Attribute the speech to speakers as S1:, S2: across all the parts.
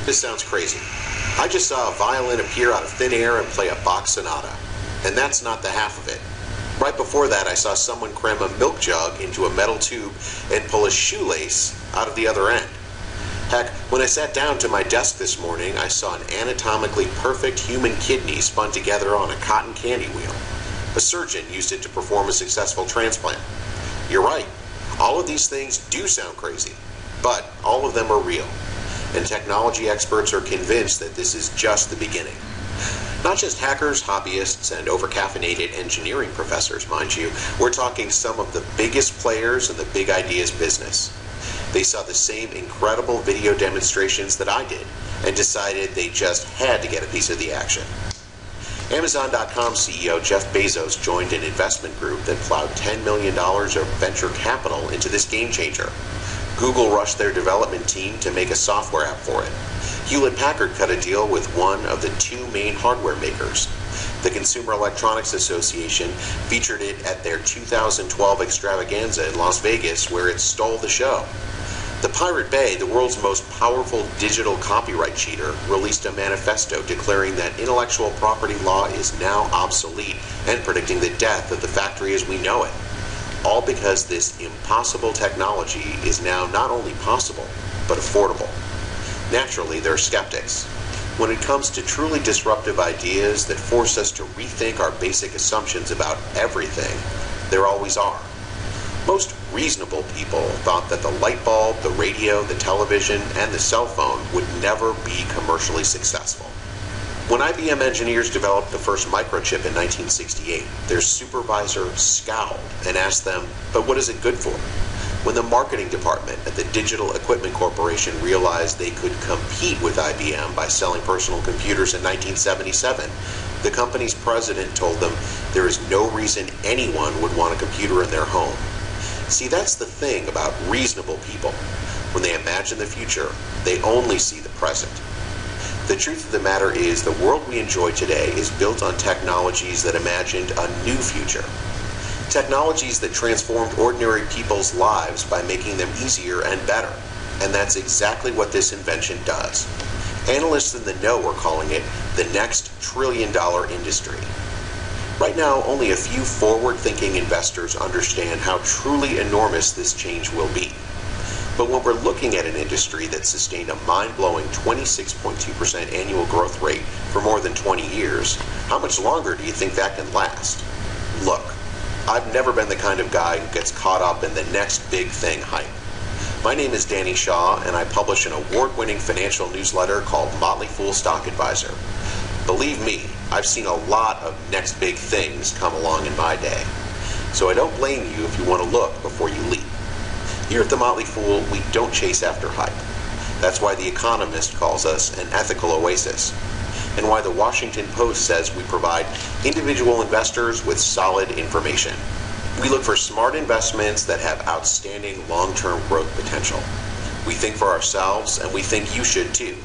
S1: This sounds crazy. I just saw a violin appear out of thin air and play a Bach sonata. And that's not the half of it. Right before that, I saw someone cram a milk jug into a metal tube and pull a shoelace out of the other end. Heck, when I sat down to my desk this morning, I saw an anatomically perfect human kidney spun together on a cotton candy wheel. A surgeon used it to perform a successful transplant. You're right. All of these things do sound crazy, but all of them are real. And technology experts are convinced that this is just the beginning. Not just hackers, hobbyists, and overcaffeinated engineering professors, mind you. We're talking some of the biggest players in the big ideas business. They saw the same incredible video demonstrations that I did and decided they just had to get a piece of the action. Amazon.com CEO Jeff Bezos joined an investment group that plowed $10 million of venture capital into this game changer. Google rushed their development team to make a software app for it. Hewlett-Packard cut a deal with one of the two main hardware makers. The Consumer Electronics Association featured it at their 2012 extravaganza in Las Vegas, where it stole the show. The Pirate Bay, the world's most powerful digital copyright cheater, released a manifesto declaring that intellectual property law is now obsolete and predicting the death of the factory as we know it. All because this impossible technology is now not only possible, but affordable. Naturally, there are skeptics. When it comes to truly disruptive ideas that force us to rethink our basic assumptions about everything, there always are. Most reasonable people thought that the light bulb, the radio, the television, and the cell phone would never be commercially successful. When IBM engineers developed the first microchip in 1968, their supervisor scowled and asked them, "But what is it good for?" When the marketing department at the Digital Equipment Corporation realized they could compete with IBM by selling personal computers in 1977, the company's president told them there is no reason anyone would want a computer in their home. See, that's the thing about reasonable people. When they imagine the future, they only see the present. The truth of the matter is the world we enjoy today is built on technologies that imagined a new future. Technologies that transformed ordinary people's lives by making them easier and better. And that's exactly what this invention does. Analysts in the know are calling it the next trillion-dollar industry. Right now, only a few forward-thinking investors understand how truly enormous this change will be. But when we're looking at an industry that sustained a mind-blowing 26.2% annual growth rate for more than 20 years, how much longer do you think that can last? Look, I've never been the kind of guy who gets caught up in the next big thing hype. My name is Danny Shaw, and I publish an award-winning financial newsletter called Motley Fool Stock Advisor. Believe me, I've seen a lot of next big things come along in my day. So I don't blame you if you want to look before you leap. Here at the Motley Fool, we don't chase after hype. That's why The Economist calls us an ethical oasis, and why the Washington Post says we provide individual investors with solid information. We look for smart investments that have outstanding long-term growth potential. We think for ourselves, and we think you should too.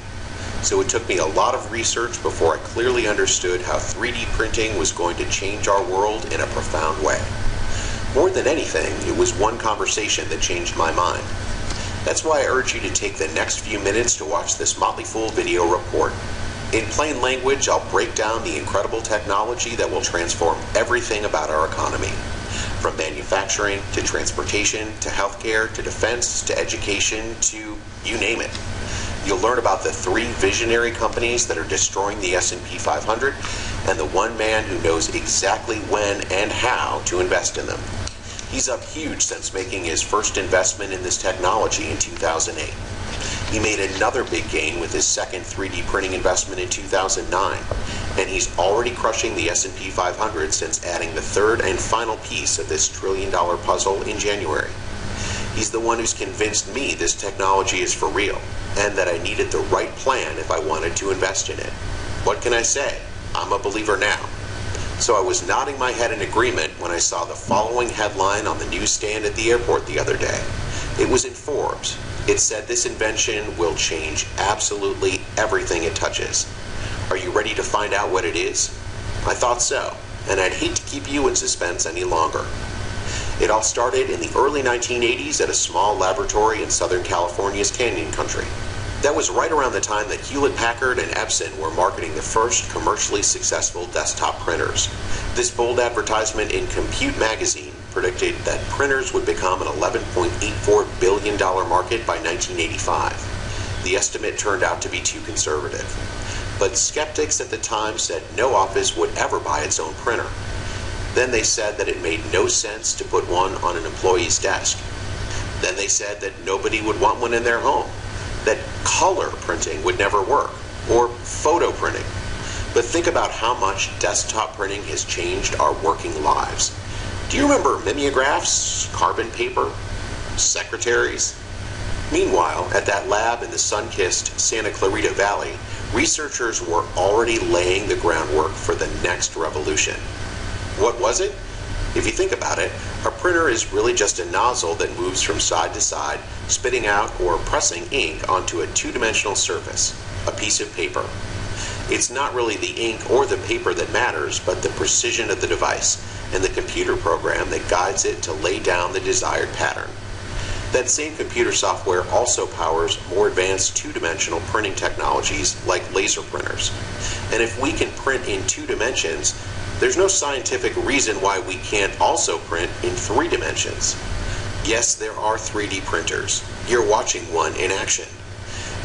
S1: So it took me a lot of research before I clearly understood how 3D printing was going to change our world in a profound way. More than anything, it was one conversation that changed my mind. That's why I urge you to take the next few minutes to watch this Motley Fool video report. In plain language, I'll break down the incredible technology that will transform everything about our economy. From manufacturing, to transportation, to healthcare, to defense, to education, to you name it. You'll learn about the 3 visionary companies that are destroying the S&P 500 and the one man who knows exactly when and how to invest in them. He's up huge since making his first investment in this technology in 2008. He made another big gain with his second 3D printing investment in 2009, and he's already crushing the S&P 500 since adding the third and final piece of this trillion-dollar puzzle in January. He's the one who's convinced me this technology is for real, and that I needed the right plan if I wanted to invest in it. What can I say? I'm a believer now. So I was nodding my head in agreement when I saw the following headline on the newsstand at the airport the other day. It was in Forbes. It said this invention will change absolutely everything it touches. Are you ready to find out what it is? I thought so, and I'd hate to keep you in suspense any longer. It all started in the early 1980s at a small laboratory in Southern California's Canyon Country. That was right around the time that Hewlett-Packard and Epson were marketing the first commercially successful desktop printers. This bold advertisement in Compute magazine predicted that printers would become an $11.84 billion market by 1985. The estimate turned out to be too conservative. But skeptics at the time said no office would ever buy its own printer. Then they said that it made no sense to put one on an employee's desk. Then they said that nobody would want one in their home, that color printing would never work, or photo printing. But think about how much desktop printing has changed our working lives. Do you remember mimeographs, carbon paper, secretaries? Meanwhile, at that lab in the sun-kissed Santa Clarita Valley, researchers were already laying the groundwork for the next revolution. What was it? If you think about it, a printer is really just a nozzle that moves from side to side, spitting out or pressing ink onto a two-dimensional surface, a piece of paper. It's not really the ink or the paper that matters, but the precision of the device and the computer program that guides it to lay down the desired pattern. That same computer software also powers more advanced two-dimensional printing technologies like laser printers. And if we can print in 2 dimensions, there's no scientific reason why we can't also print in 3 dimensions. Yes, there are 3D printers. You're watching one in action.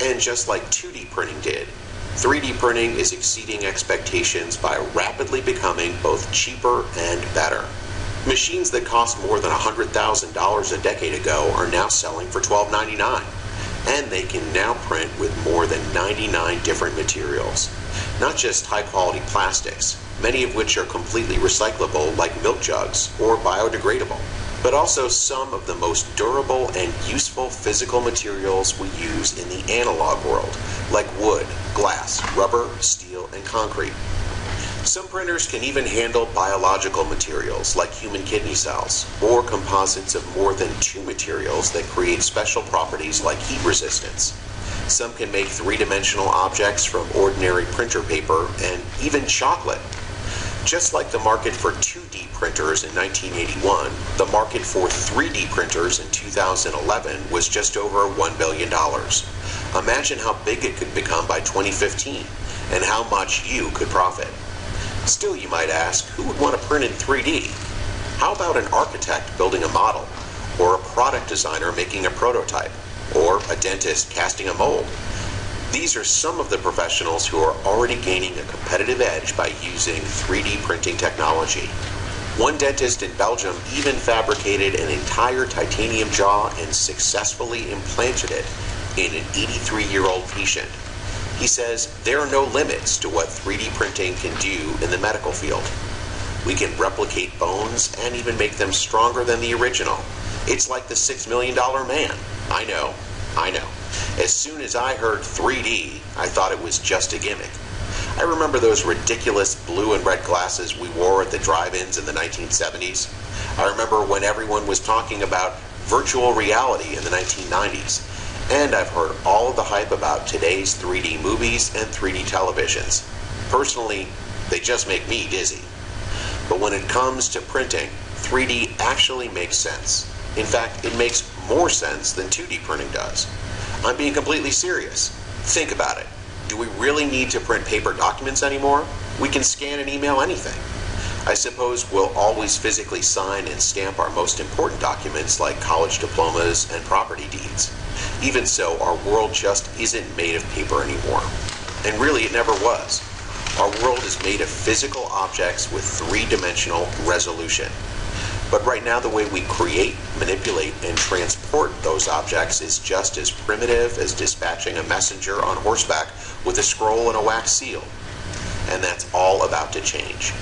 S1: And just like 2D printing did, 3D printing is exceeding expectations by rapidly becoming both cheaper and better. Machines that cost more than $100,000 a decade ago are now selling for $12.99. And they can now print with more than 99 different materials. Not just high-quality plastics, many of which are completely recyclable like milk jugs or biodegradable, but also some of the most durable and useful physical materials we use in the analog world, like wood, glass, rubber, steel, and concrete. Some printers can even handle biological materials like human kidney cells, or composites of more than 2 materials that create special properties like heat resistance. Some can make 3-dimensional objects from ordinary printer paper and even chocolate. Just like the market for 2D printers in 1981, the market for 3D printers in 2011 was just over $1 billion. Imagine how big it could become by 2015 and how much you could profit. Still, you might ask, who would want to print in 3D? How about an architect building a model, or a product designer making a prototype, or a dentist casting a mold? These are some of the professionals who are already gaining a competitive edge by using 3D printing technology. One dentist in Belgium even fabricated an entire titanium jaw and successfully implanted it in an 83-year-old patient. He says there are no limits to what 3D printing can do in the medical field. We can replicate bones and even make them stronger than the original. It's like the $6 Million Man. I know. As soon as I heard 3D, I thought it was just a gimmick. I remember those ridiculous blue and red glasses we wore at the drive-ins in the 1970s. I remember when everyone was talking about virtual reality in the 1990s. And I've heard all of the hype about today's 3D movies and 3D televisions. Personally, they just make me dizzy. But when it comes to printing, 3D actually makes sense. In fact, it makes more sense than 2D printing does. I'm being completely serious. Think about it. Do we really need to print paper documents anymore? We can scan and email anything. I suppose we'll always physically sign and stamp our most important documents like college diplomas and property deeds. Even so, our world just isn't made of paper anymore. And really, it never was. Our world is made of physical objects with 3-dimensional resolution. But right now, the way we create, manipulate, and transport those objects is just as primitive as dispatching a messenger on horseback with a scroll and a wax seal. And that's all about to change.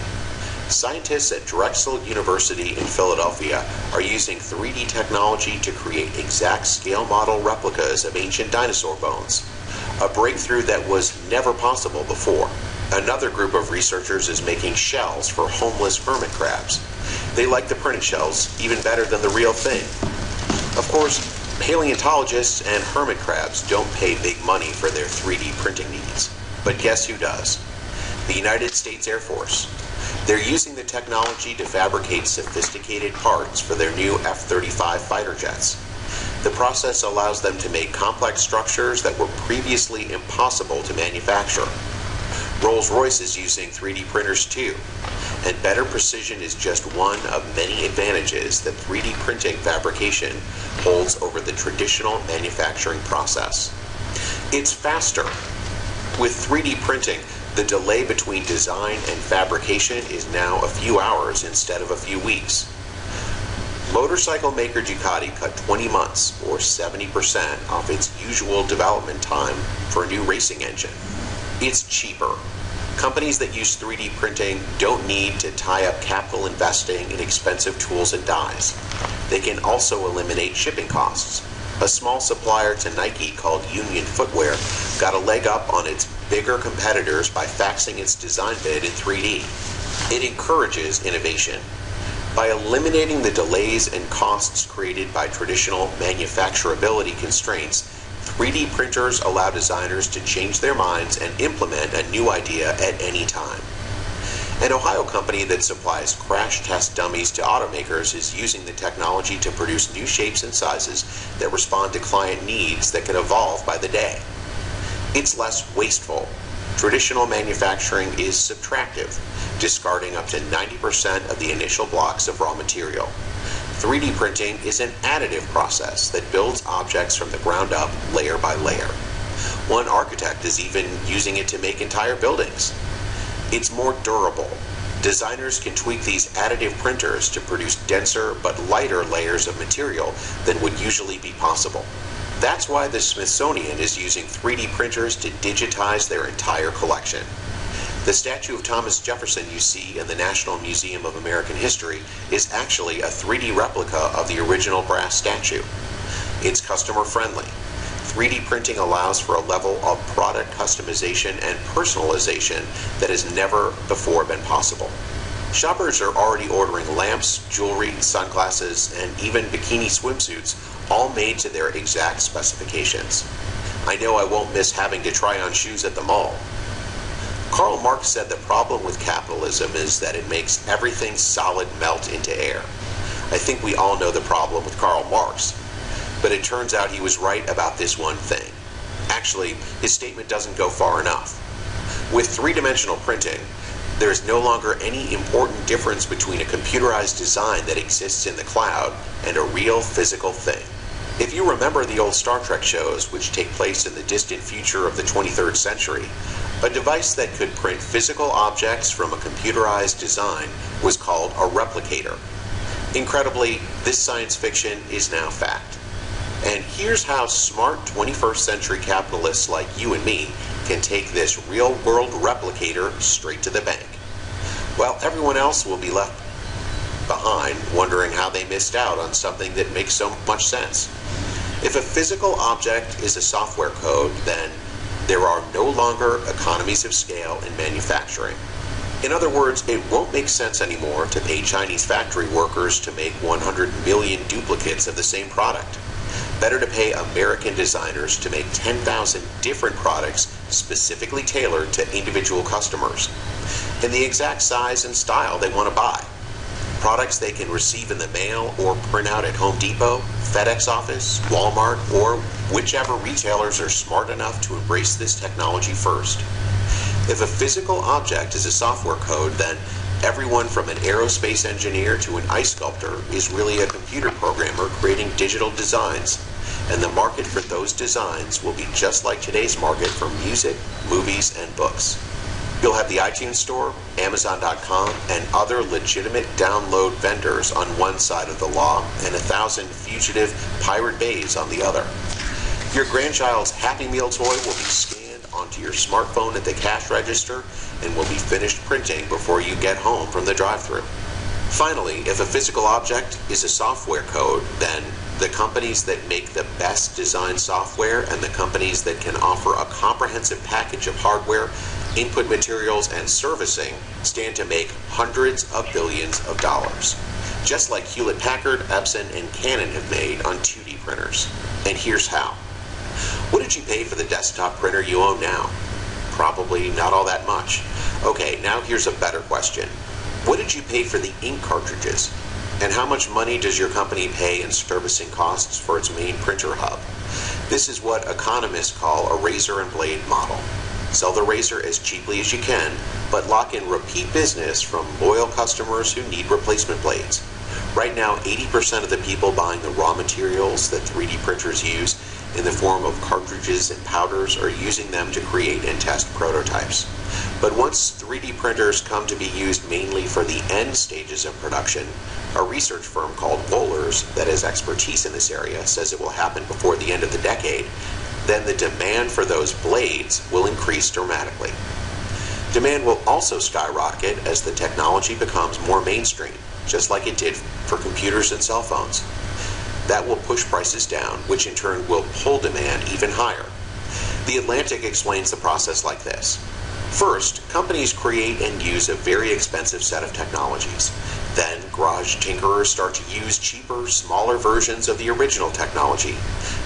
S1: Scientists at Drexel University in Philadelphia are using 3D technology to create exact scale model replicas of ancient dinosaur bones, a breakthrough that was never possible before. Another group of researchers is making shells for homeless hermit crabs. They like the printed shells even better than the real thing. Of course, paleontologists and hermit crabs don't pay big money for their 3D printing needs. But guess who does? The United States Air Force. They're using the technology to fabricate sophisticated parts for their new F-35 fighter jets. The process allows them to make complex structures that were previously impossible to manufacture. Rolls-Royce is using 3D printers too, and better precision is just one of many advantages that 3D printing fabrication holds over the traditional manufacturing process. It's faster. With 3D printing, the delay between design and fabrication is now a few hours instead of a few weeks. Motorcycle maker Ducati cut 20 months, or 70%, off its usual development time for a new racing engine. It's cheaper. Companies that use 3D printing don't need to tie up capital investing in expensive tools and dies. They can also eliminate shipping costs. A small supplier to Nike called Union Footwear got a leg up on its bigger competitors by faxing its design bid in 3D. It encourages innovation. By eliminating the delays and costs created by traditional manufacturability constraints, 3D printers allow designers to change their minds and implement a new idea at any time. An Ohio company that supplies crash test dummies to automakers is using the technology to produce new shapes and sizes that respond to client needs that can evolve by the day. It's less wasteful. Traditional manufacturing is subtractive, discarding up to 90% of the initial blocks of raw material. 3D printing is an additive process that builds objects from the ground up, layer by layer. One architect is even using it to make entire buildings. It's more durable. Designers can tweak these additive printers to produce denser but lighter layers of material than would usually be possible. That's why the Smithsonian is using 3D printers to digitize their entire collection. The statue of Thomas Jefferson you see in the National Museum of American History is actually a 3D replica of the original brass statue. It's customer friendly. 3D printing allows for a level of product customization and personalization that has never before been possible. Shoppers are already ordering lamps, jewelry, sunglasses, and even bikini swimsuits, all made to their exact specifications. I know I won't miss having to try on shoes at the mall. Karl Marx said the problem with capitalism is that it makes everything solid melt into air. I think we all know the problem with Karl Marx, but it turns out he was right about this one thing. Actually, his statement doesn't go far enough. With three-dimensional printing, there is no longer any important difference between a computerized design that exists in the cloud and a real physical thing. If you remember the old Star Trek shows, which take place in the distant future of the 23rd century, a device that could print physical objects from a computerized design was called a replicator. Incredibly, this science fiction is now fact. And here's how smart 21st century capitalists like you and me can take this real-world replicator straight to the bank. While everyone else will be left behind wondering how they missed out on something that makes so much sense. If a physical object is a software code, then there are no longer economies of scale in manufacturing. In other words, it won't make sense anymore to pay Chinese factory workers to make 100 million duplicates of the same product. Better to pay American designers to make 10,000 different products specifically tailored to individual customers in the exact size and style they want to buy. Products they can receive in the mail or print out at Home Depot, FedEx office, Walmart, or whichever retailers are smart enough to embrace this technology first. If a physical object is a software code, then everyone from an aerospace engineer to an ice sculptor is really a computer programmer creating digital designs, and the market for those designs will be just like today's market for music, movies, and books. You'll have the iTunes Store, Amazon.com, and other legitimate download vendors on one side of the law, and 1,000 fugitive pirate bays on the other. Your grandchild's Happy Meal toy will be scanned onto your smartphone at the cash register and will be finished printing before you get home from the drive-thru. Finally, if a physical object is a software code, then the companies that make the best design software and the companies that can offer a comprehensive package of hardware, input materials, and servicing stand to make hundreds of billions of dollars, just like Hewlett-Packard, Epson, and Canon have made on 2D printers. And here's how. What did you pay for the desktop printer you own now? Probably not all that much. Okay, now here's a better question. What did you pay for the ink cartridges? And how much money does your company pay in servicing costs for its main printer hub? This is what economists call a razor and blade model. Sell the razor as cheaply as you can, but lock in repeat business from loyal customers who need replacement blades. Right now, 80% of the people buying the raw materials that 3D printers use in the form of cartridges and powders are using them to create and test prototypes. But once 3D printers come to be used mainly for the end stages of production, a research firm called Wohlers that has expertise in this area says it will happen before the end of the decade, then the demand for those blades will increase dramatically. Demand will also skyrocket as the technology becomes more mainstream, just like it did for computers and cell phones. That will push prices down, which in turn will pull demand even higher. The Atlantic explains the process like this. First, companies create and use a very expensive set of technologies. Then, garage tinkerers start to use cheaper, smaller versions of the original technology.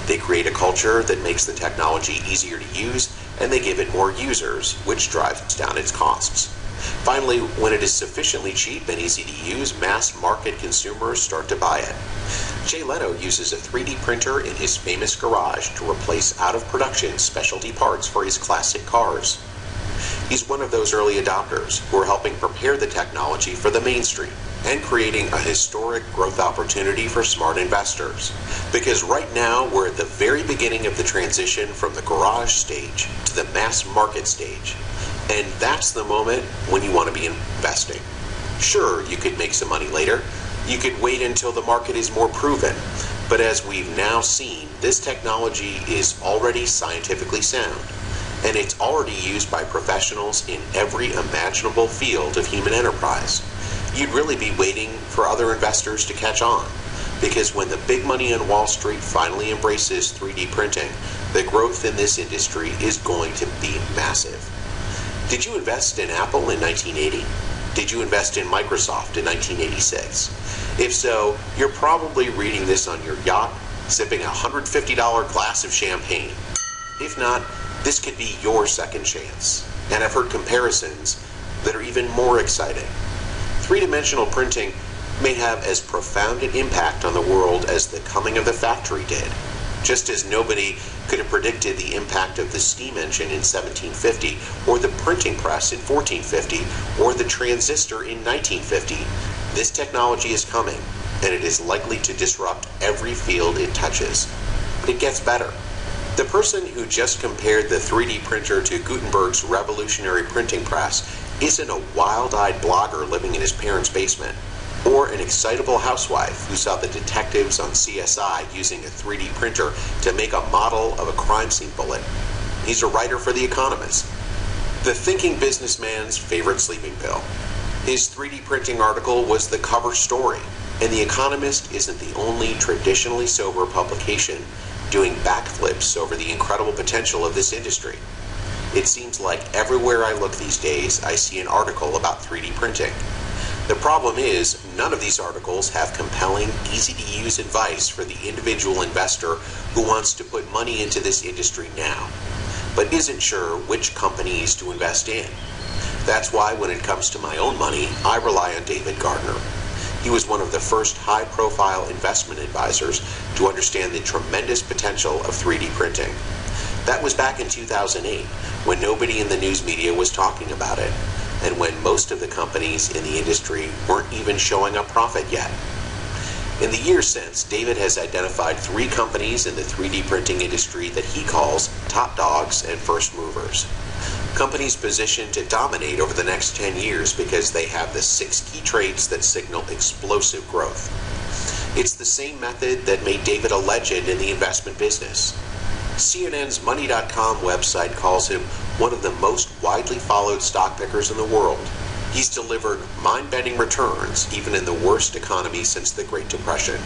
S1: They create a culture that makes the technology easier to use, and they give it more users, which drives down its costs. Finally, when it is sufficiently cheap and easy to use, mass market consumers start to buy it. Jay Leno uses a 3D printer in his famous garage to replace out-of-production specialty parts for his classic cars. He's one of those early adopters who are helping prepare the technology for the mainstream and creating a historic growth opportunity for smart investors. Because right now, we're at the very beginning of the transition from the garage stage to the mass market stage. And that's the moment when you want to be investing. Sure, you could make some money later. You could wait until the market is more proven. But as we've now seen, this technology is already scientifically sound. And it's already used by professionals in every imaginable field of human enterprise. You'd really be waiting for other investors to catch on. Because when the big money on Wall Street finally embraces 3D printing, the growth in this industry is going to be massive. Did you invest in Apple in 1980? Did you invest in Microsoft in 1986? If so, you're probably reading this on your yacht, sipping a $150 glass of champagne. If not, this could be your second chance. And I've heard comparisons that are even more exciting. Three-dimensional printing may have as profound an impact on the world as the coming of the factory did. Just as nobody could have predicted the impact of the steam engine in 1750, or the printing press in 1450, or the transistor in 1950, this technology is coming, and it is likely to disrupt every field it touches. But it gets better. The person who just compared the 3D printer to Gutenberg's revolutionary printing press isn't a wild-eyed blogger living in his parents' basement, or an excitable housewife who saw the detectives on CSI using a 3D printer to make a model of a crime scene bullet. He's a writer for The Economist, the thinking businessman's favorite sleeping pill. His 3D printing article was the cover story, and The Economist isn't the only traditionally sober publication doing backflips over the incredible potential of this industry. It seems like everywhere I look these days, I see an article about 3D printing. The problem is, none of these articles have compelling, easy-to-use advice for the individual investor who wants to put money into this industry now, but isn't sure which companies to invest in. That's why when it comes to my own money, I rely on David Gardner. He was one of the first high-profile investment advisors to understand the tremendous potential of 3D printing. That was back in 2008, when nobody in the news media was talking about it, and when most of the companies in the industry weren't even showing a profit yet. In the years since, David has identified 3 companies in the 3D printing industry that he calls top dogs and first movers. Companies positioned to dominate over the next 10 years because they have the 6 key traits that signal explosive growth. It's the same method that made David a legend in the investment business. CNN's Money.com website calls him one of the most widely followed stock pickers in the world. He's delivered mind-bending returns even in the worst economy since the Great Depression.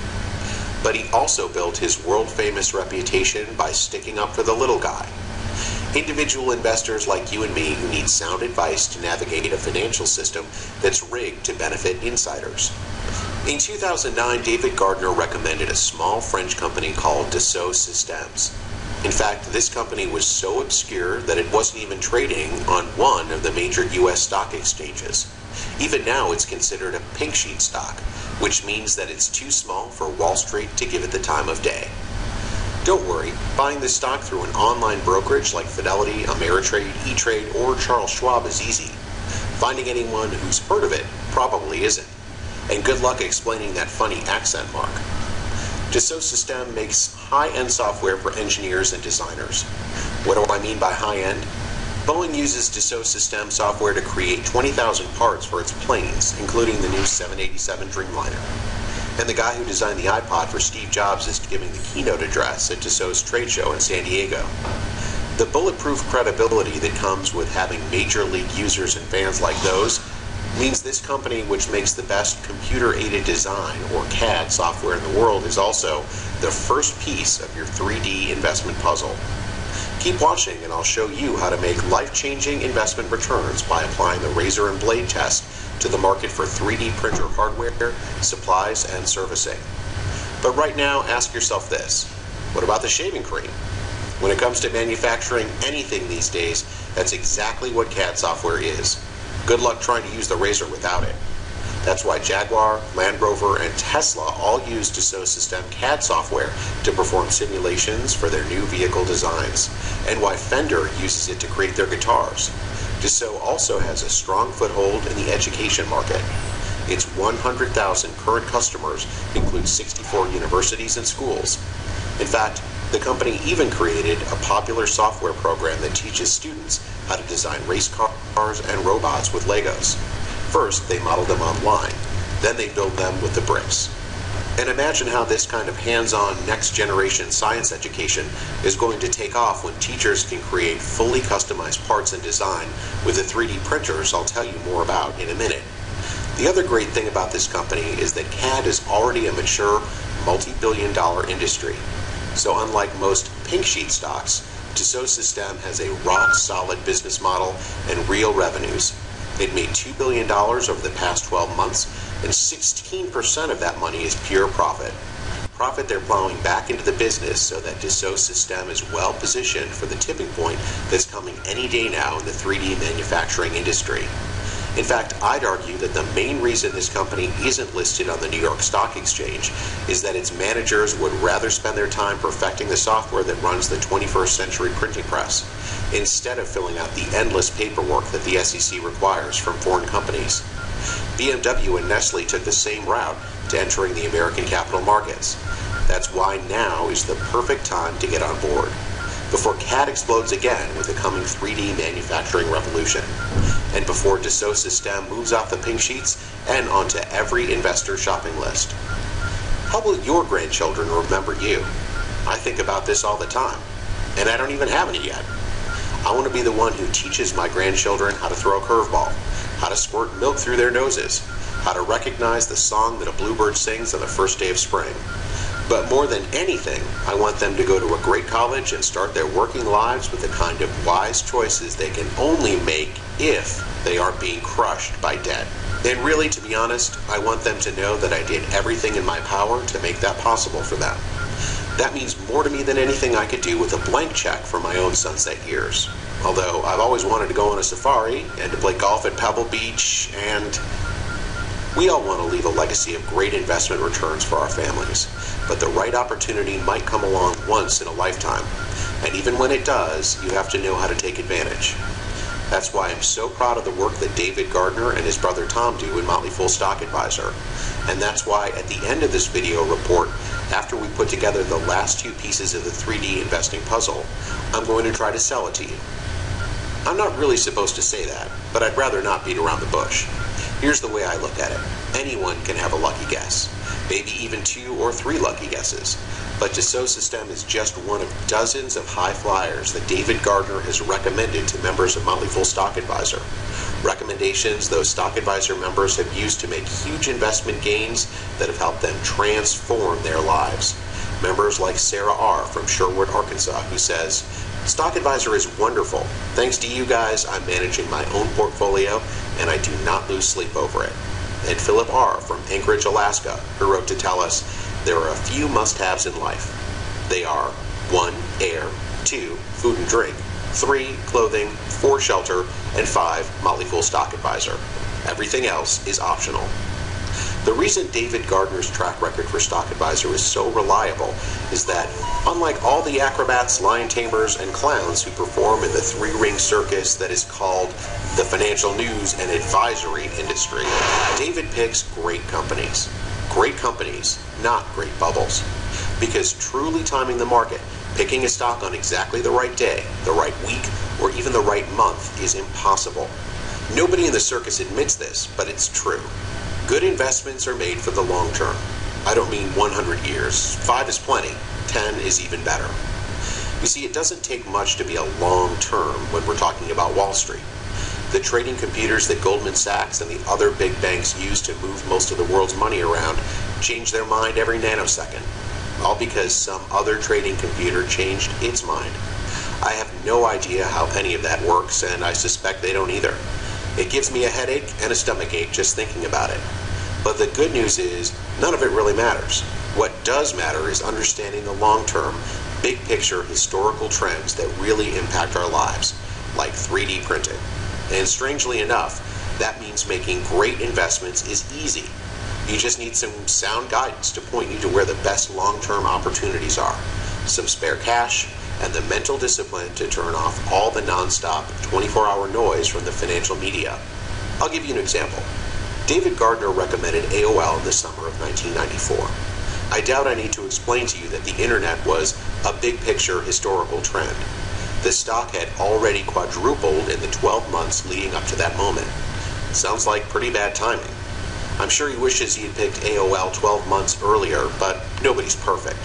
S1: But he also built his world-famous reputation by sticking up for the little guy. Individual investors like you and me who need sound advice to navigate a financial system that's rigged to benefit insiders. In 2009, David Gardner recommended a small French company called Dassault Systems. In fact, this company was so obscure that it wasn't even trading on one of the major U.S. stock exchanges. Even now, it's considered a pink sheet stock, which means that it's too small for Wall Street to give it the time of day. Don't worry, buying this stock through an online brokerage like Fidelity, Ameritrade, E-Trade, or Charles Schwab is easy. Finding anyone who's heard of it probably isn't. And good luck explaining that funny accent mark. Dassault Systèmes makes high-end software for engineers and designers. What do I mean by high-end? Boeing uses Dassault Systèmes software to create 20,000 parts for its planes, including the new 787 Dreamliner. And the guy who designed the iPod for Steve Jobs is giving the keynote address at Dassault's trade show in San Diego. The bulletproof credibility that comes with having major league users and fans like those means this company, which makes the best computer-aided design, or CAD, software in the world, is also the first piece of your 3D investment puzzle. Keep watching and I'll show you how to make life-changing investment returns by applying the razor and blade test to the market for 3D printer hardware, supplies, and servicing. But right now, ask yourself this: what about the shaving cream? When it comes to manufacturing anything these days, that's exactly what CAD software is. Good luck trying to use the razor without it. That's why Jaguar, Land Rover, and Tesla all use Dassault Systèmes CAD software to perform simulations for their new vehicle designs, and why Fender uses it to create their guitars. Dassault also has a strong foothold in the education market. Its 100,000 current customers include 64 universities and schools. In fact, the company even created a popular software program that teaches students how to design race cars and robots with Legos. First, they model them online. Then they build them with the bricks. And imagine how this kind of hands-on, next-generation science education is going to take off when teachers can create fully customized parts and design with the 3D printers I'll tell you more about in a minute. The other great thing about this company is that CAD is already a mature, multi-billion-dollar industry. So unlike most pink sheet stocks, Dassault Systèmes has a rock-solid business model and real revenues. It made $2 billion over the past 12 months, and 16% of that money is pure profit. Profit they're plowing back into the business so that Dassault Systèmes is well positioned for the tipping point that's coming any day now in the 3D manufacturing industry. In fact, I'd argue that the main reason this company isn't listed on the New York Stock Exchange is that its managers would rather spend their time perfecting the software that runs the 21st century printing press, instead of filling out the endless paperwork that the SEC requires from foreign companies. BMW and Nestle took the same route to entering the American capital markets. That's why now is the perfect time to get on board, before CAD explodes again with the coming 3D manufacturing revolution, and before Dassault Systèmes moves off the pink sheets and onto every investor shopping list. How will your grandchildren remember you? I think about this all the time, and I don't even have any yet. I want to be the one who teaches my grandchildren how to throw a curveball, how to squirt milk through their noses, how to recognize the song that a bluebird sings on the first day of spring. But more than anything, I want them to go to a great college and start their working lives with the kind of wise choices they can only make if they aren't being crushed by debt. And really, to be honest, I want them to know that I did everything in my power to make that possible for them. That means more to me than anything I could do with a blank check for my own sunset years. Although I've always wanted to go on a safari and to play golf at Pebble Beach, and we all want to leave a legacy of great investment returns for our families. But the right opportunity might come along once in a lifetime. And even when it does, you have to know how to take advantage. That's why I'm so proud of the work that David Gardner and his brother Tom do in Motley Fool Stock Advisor. And that's why at the end of this video report, after we put together the last two pieces of the 3D investing puzzle, I'm going to try to sell it to you. I'm not really supposed to say that, but I'd rather not beat around the bush. Here's the way I look at it. Anyone can have a lucky guess. Maybe even 2 or 3 lucky guesses. But Dassault Systèmes is just one of dozens of high flyers that David Gardner has recommended to members of Motley Fool Stock Advisor. Recommendations those Stock Advisor members have used to make huge investment gains that have helped them transform their lives. Members like Sarah R. from Sherwood, Arkansas, who says, "Stock Advisor is wonderful. Thanks to you guys, I'm managing my own portfolio, and I do not lose sleep over it." and Philip R. from Anchorage, Alaska, who wrote to tell us there are a few must-haves in life. They are 1. Air, 2. Food and drink, 3. Clothing, 4. Shelter, and 5. Motley Fool Stock Advisor. Everything else is optional. The reason David Gardner's track record for Stock Advisor is so reliable is that, unlike all the acrobats, lion tamers, and clowns who perform in the three-ring circus that is called the financial news and advisory industry, David picks great companies. Great companies, not great bubbles. Because truly timing the market, picking a stock on exactly the right day, the right week, or even the right month is impossible. Nobody in the circus admits this, but it's true. Good investments are made for the long term. I don't mean 100 years. 5 is plenty. 10 is even better. You see, it doesn't take much to be a long term when we're talking about Wall Street. The trading computers that Goldman Sachs and the other big banks use to move most of the world's money around change their mind every nanosecond. All because some other trading computer changed its mind. I have no idea how any of that works, and I suspect they don't either. It gives me a headache and a stomachache just thinking about it. But the good news is, none of it really matters. What does matter is understanding the long-term, big-picture historical trends that really impact our lives, like 3D printing. And strangely enough, that means making great investments is easy. You just need some sound guidance to point you to where the best long-term opportunities are, some spare cash, and the mental discipline to turn off all the non-stop 24-hour noise from the financial media. I'll give you an example. David Gardner recommended AOL in the summer of 1994. I doubt I need to explain to you that the internet was a big-picture historical trend. The stock had already quadrupled in the 12 months leading up to that moment. Sounds like pretty bad timing. I'm sure he wishes he had picked AOL 12 months earlier, but nobody's perfect.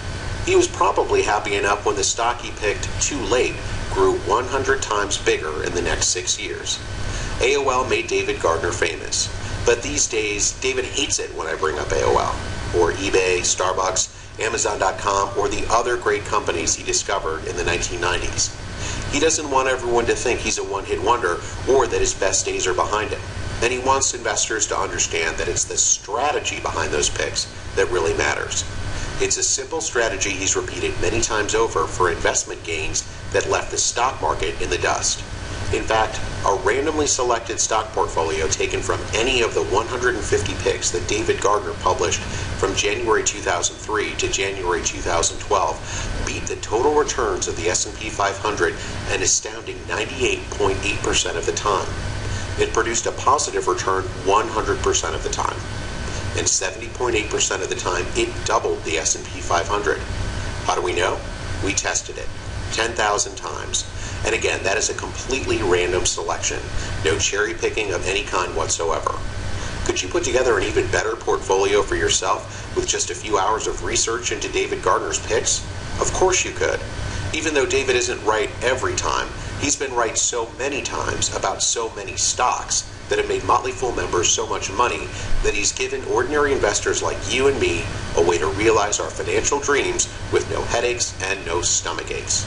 S1: He was probably happy enough when the stock he picked too late grew 100 times bigger in the next 6 years. AOL made David Gardner famous, but these days David hates it when I bring up AOL, or eBay, Starbucks, Amazon.com, or the other great companies he discovered in the 1990s. He doesn't want everyone to think he's a one-hit wonder or that his best days are behind him, and he wants investors to understand that it's the strategy behind those picks that really matters. It's a simple strategy he's repeated many times over for investment gains that left the stock market in the dust. In fact, a randomly selected stock portfolio taken from any of the 150 picks that David Gardner published from January 2003 to January 2012 beat the total returns of the S&P 500 an astounding 98.8% of the time. It produced a positive return 100% of the time. And 70.8% of the time, it doubled the S&P 500. How do we know? We tested it 10,000 times. And again, that is a completely random selection. No cherry picking of any kind whatsoever. Could you put together an even better portfolio for yourself with just a few hours of research into David Gardner's picks? Of course you could. Even though David isn't right every time, he's been right so many times about so many stocks that have made Motley Fool members so much money that he's given ordinary investors like you and me a way to realize our financial dreams with no headaches and no stomach aches.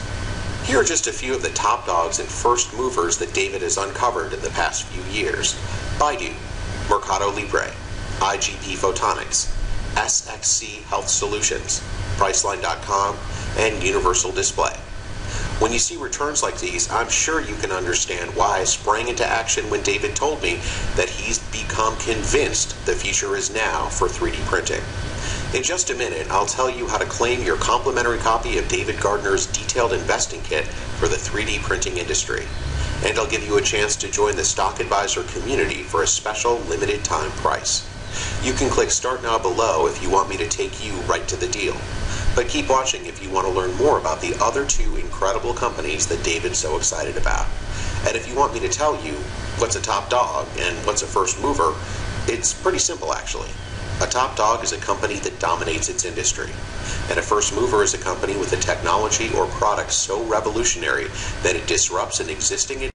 S1: Here are just a few of the top dogs and first movers that David has uncovered in the past few years. Baidu, Mercado Libre, IGP Photonics, SXC Health Solutions, Priceline.com, and Universal Display. When you see returns like these, I'm sure you can understand why I sprang into action when David told me that he's become convinced the future is now for 3D printing. In just a minute, I'll tell you how to claim your complimentary copy of David Gardner's detailed investing kit for the 3D printing industry. And I'll give you a chance to join the Stock Advisor community for a special limited time price. You can click Start Now below if you want me to take you right to the deal. But keep watching if you want to learn more about the other two incredible companies that David's so excited about. And if you want me to tell you what's a top dog and what's a first mover, it's pretty simple actually. A top dog is a company that dominates its industry, and a first mover is a company with a technology or product so revolutionary that it disrupts an existing